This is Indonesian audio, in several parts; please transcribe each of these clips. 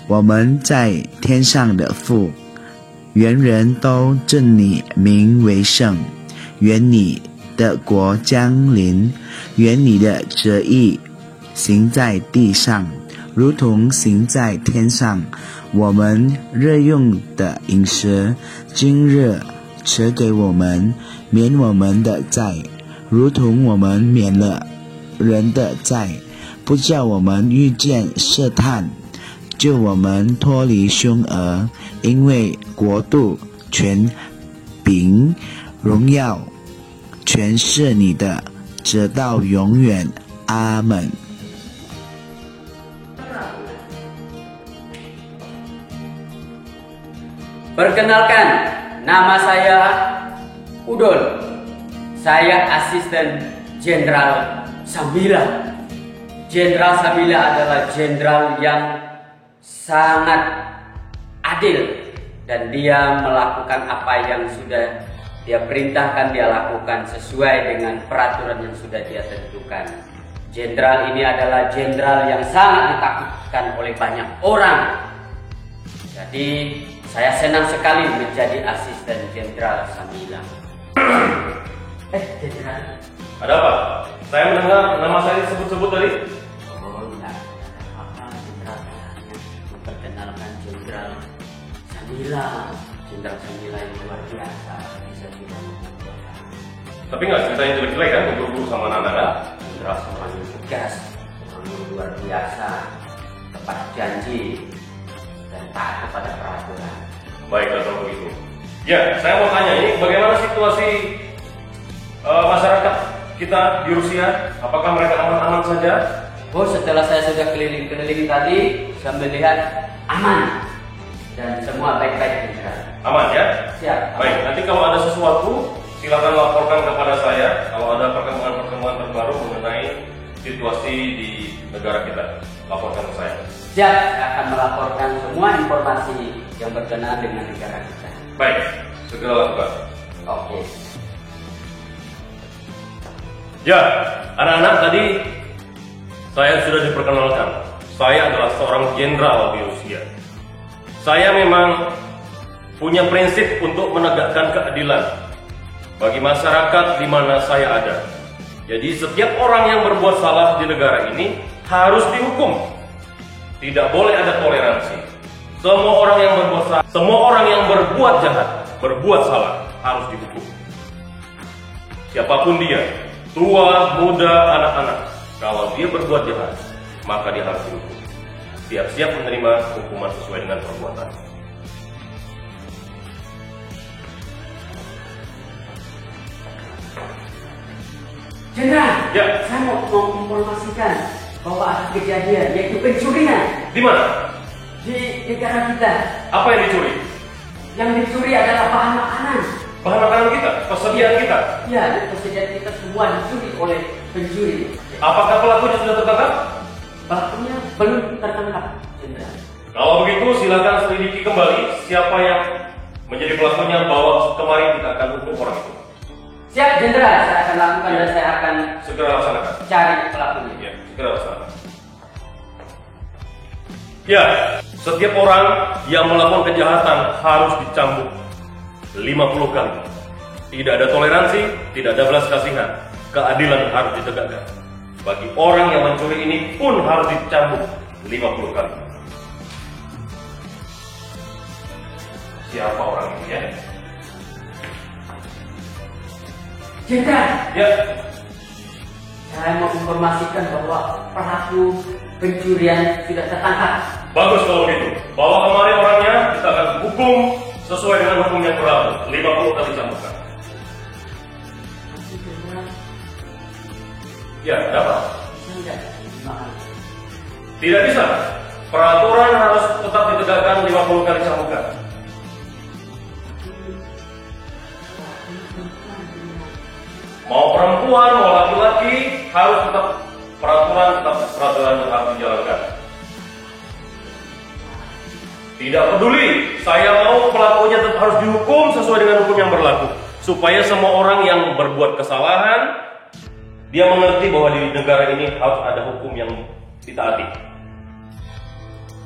我们在天上的父，愿人都称你名为圣，愿你的国降临，愿你的旨意行在地上，如同行在天上。我们日用的饮食，今日赐给我们，免我们的债，如同我们免了人的债，不叫我们遇见试探，救我们脱离凶恶。因为国度、权柄、荣耀，全是你的，直到永远。阿们。Perkenalkan, nama saya Udon. Saya asisten Jenderal Samila. Jenderal Samila adalah jenderal yang sangat adil dan dia melakukan apa yang sudah dia perintahkan, dia lakukan sesuai dengan peraturan yang sudah dia tentukan. Jenderal ini adalah jenderal yang sangat ditakutkan oleh banyak orang. Jadi saya senang sekali menjadi asisten Jenderal Samila. Jenderal. Ada apa? Saya mendengar nama saya disebut-sebut tadi. Oh, enggak. Apa Jenderal? Memperkenalkan Jenderal Samila. Jenderal Samila yang luar biasa. Bisa tidak membuat. Tapi nggak ceritanya jelek-jelek kan untuk guru sama anak-anak kan? Jenderal seorang yang tegas, orang yang luar biasa, tepat janji, dan taat kepada peraturan. Baiklah kalau begitu. Ya, saya mau tanya ini bagaimana situasi masyarakat kita di Rusia? Apakah mereka aman-aman saja? Oh, setelah saya sudah keliling-keliling tadi, saya melihat aman dan semua baik-baik saja. Aman ya? Siap. Baik, nanti kalau ada sesuatu silakan laporkan kepada saya kalau ada perkembangan terbaru mengenai situasi di negara kita. Laporkan ke saya. Siap, saya akan melaporkan semua informasi yang berkenaan dengan negara kita. Baik, segera lakukan. Oke. Ya, anak-anak tadi saya sudah diperkenalkan. Saya adalah seorang jenderal di Rusia. Saya memang punya prinsip untuk menegakkan keadilan bagi masyarakat di mana saya ada. Jadi setiap orang yang berbuat salah di negara ini harus dihukum. Tidak boleh ada toleransi. Semua orang yang berbuat salah, semua orang yang berbuat jahat, berbuat salah harus dihukum. Siapapun dia, tua, muda, anak-anak, kalau dia berbuat jahat, maka dia harus dihukum. Siap-siap menerima hukuman sesuai dengan perbuatan. Jenderal, ya, saya mau menginformasikan bahwa ada kejadian yaitu pencurian. Di mana? Di negara kita. Apa yang dicuri? Yang dicuri adalah bahan makanan. Bahan makanan kita, persediaan kita. Ya, persediaan kita semua dicuri oleh pencuri. Apakah pelakunya sudah tertangkap? Pelakunya belum tertangkap, Jenderal. Kalau begitu silakan selidiki kembali siapa yang menjadi pelakunya, bawa kemari, kita akan hukum orang itu. Siap, Jenderal, saya akan lakukan dan saya akan segera laksanakan. Cari pelakunya. Ya, segera laksanakan. Ya, setiap orang yang melakukan kejahatan harus dicambuk 50 kali. Tidak ada toleransi, tidak ada belas kasihan. Keadilan harus ditegakkan. Bagi orang yang mencuri ini pun harus dicambuk 50 kali. Siapa orang ini ya? Jenderal. Ya. Saya mau informasikan bahwa pelaku pencurian sudah tertangkap. Bagus kalau begitu. Bawa kemari orangnya, kita akan hukum sesuai dengan hukum yang berlaku. 50 kali cambukan. Ya, dapat. Tidak bisa. Peraturan harus tetap ditegakkan 50 kali cambukan. Mau perempuan, mau laki-laki, harus tetap peraturan yang harus dijalankan. Tidak peduli, saya mau pelakunya tetap harus dihukum sesuai dengan hukum yang berlaku. Supaya semua orang yang berbuat kesalahan, dia mengerti bahwa di negara ini harus ada hukum yang ditaati.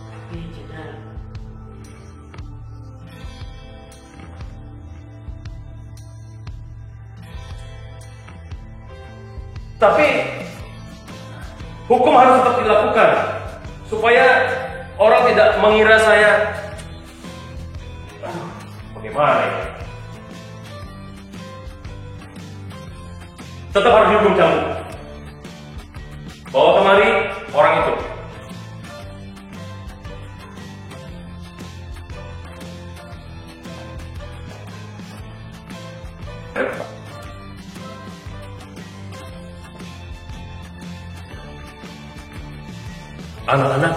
Tapi Jenderal, Tapi hukum harus tetap dilakukan supaya orang tidak mengira saya bagaimana ya? Tetap harus dihukum cambuk. Bawa kemari orang itu. Anak-anak,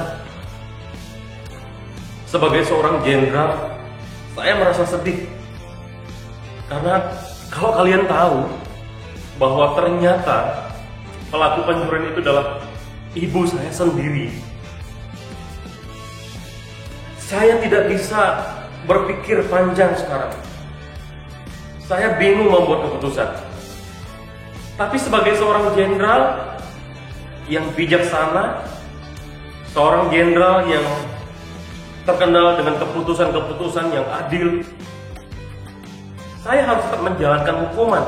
sebagai seorang jenderal, saya merasa sedih. Karena kalau kalian tahu bahwa ternyata pelaku pencurian itu adalah ibu saya sendiri, saya tidak bisa berpikir panjang sekarang. Saya bingung membuat keputusan. Tapi sebagai seorang jenderal yang bijaksana, seorang jenderal yang terkenal dengan keputusan-keputusan yang adil, saya harus tetap menjalankan hukuman.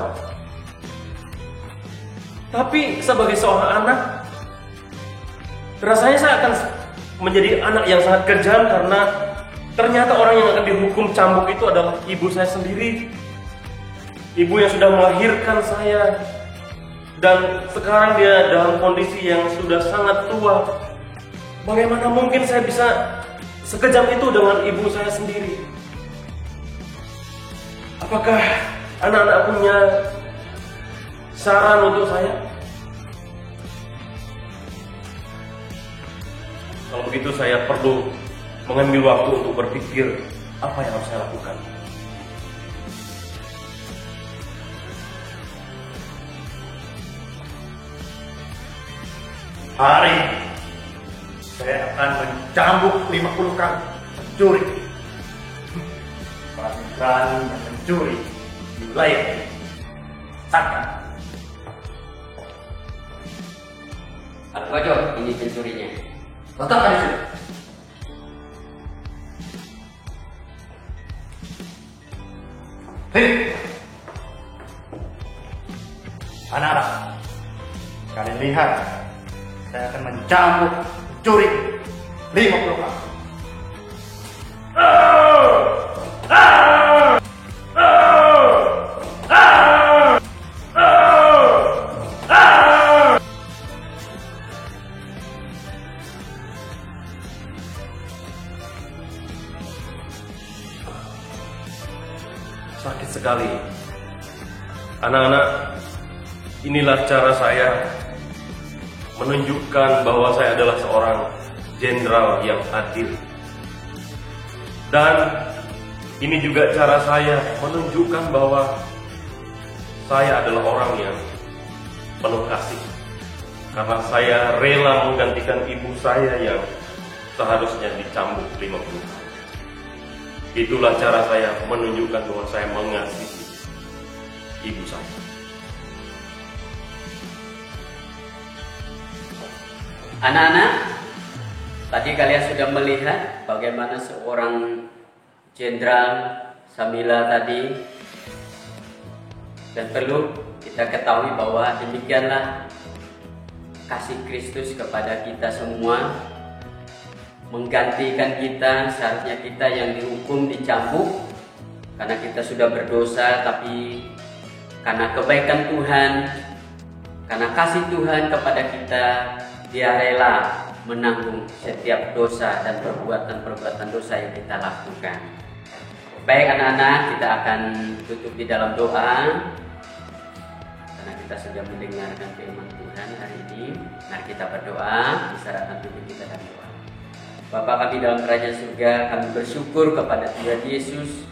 Tapi sebagai seorang anak, rasanya saya akan menjadi anak yang sangat kejam karena ternyata orang yang akan dihukum cambuk itu adalah ibu saya sendiri. Ibu yang sudah melahirkan saya, dan sekarang dia dalam kondisi yang sudah sangat tua. Bagaimana mungkin saya bisa sekejam itu dengan ibu saya sendiri? Apakah anak-anak punya saran untuk saya? Kalau begitu saya perlu mengambil waktu untuk berpikir apa yang harus saya lakukan. Hari ini saya akan mencambuk 50 kali pencuri. Berani yang mencuri di wilayah ini. Saka. Aku aja ini pencurinya. Letakkan di sini. Hei, anak-anak, kalian lihat, saya akan mencambuk pencuri 50 kali. Sakit sekali. Anak-anak, inilah cara saya menunjukkan bahwa saya adalah seorang jenderal yang adil. Dan ini juga cara saya menunjukkan bahwa saya adalah orang yang penuh kasih. Karena saya rela menggantikan ibu saya yang seharusnya dicambuk 50 kali. Itulah cara saya menunjukkan bahwa saya mengasihi ibu saya. Anak-anak, tadi kalian sudah melihat bagaimana seorang jenderal Samila tadi, dan perlu kita ketahui bahwa demikianlah kasih Kristus kepada kita semua, menggantikan kita. Seharusnya kita yang dihukum, dicambuk karena kita sudah berdosa, tapi karena kebaikan Tuhan, karena kasih Tuhan kepada kita, Dia rela menanggung setiap dosa dan perbuatan-perbuatan dosa yang kita lakukan. Baik anak-anak, kita akan tutup di dalam doa karena kita sudah mendengarkan firman Tuhan hari ini. Mari kita berdoa, diserahkan tubuh kita dalam doa. Bapa kami dalam kerajaan surga, kami bersyukur kepada Tuhan Yesus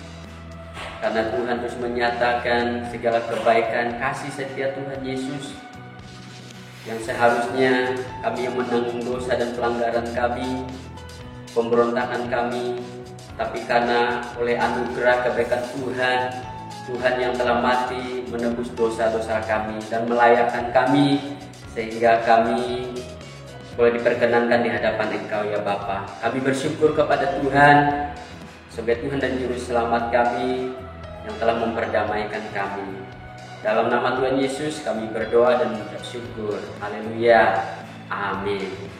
karena Tuhan terus menyatakan segala kebaikan kasih setia Tuhan Yesus, yang seharusnya kami yang menanggung dosa dan pelanggaran kami, pemberontakan kami, tapi karena oleh anugerah kebaikan Tuhan, Tuhan yang telah mati menebus dosa-dosa kami dan melayakkan kami sehingga kami boleh diperkenankan di hadapan Engkau ya Bapa. Kami bersyukur kepada Tuhan sebagai Tuhan dan Juru Selamat kami yang telah memperdamaikan kami. Dalam nama Tuhan Yesus kami berdoa dan mengucap syukur. Haleluya. Amin.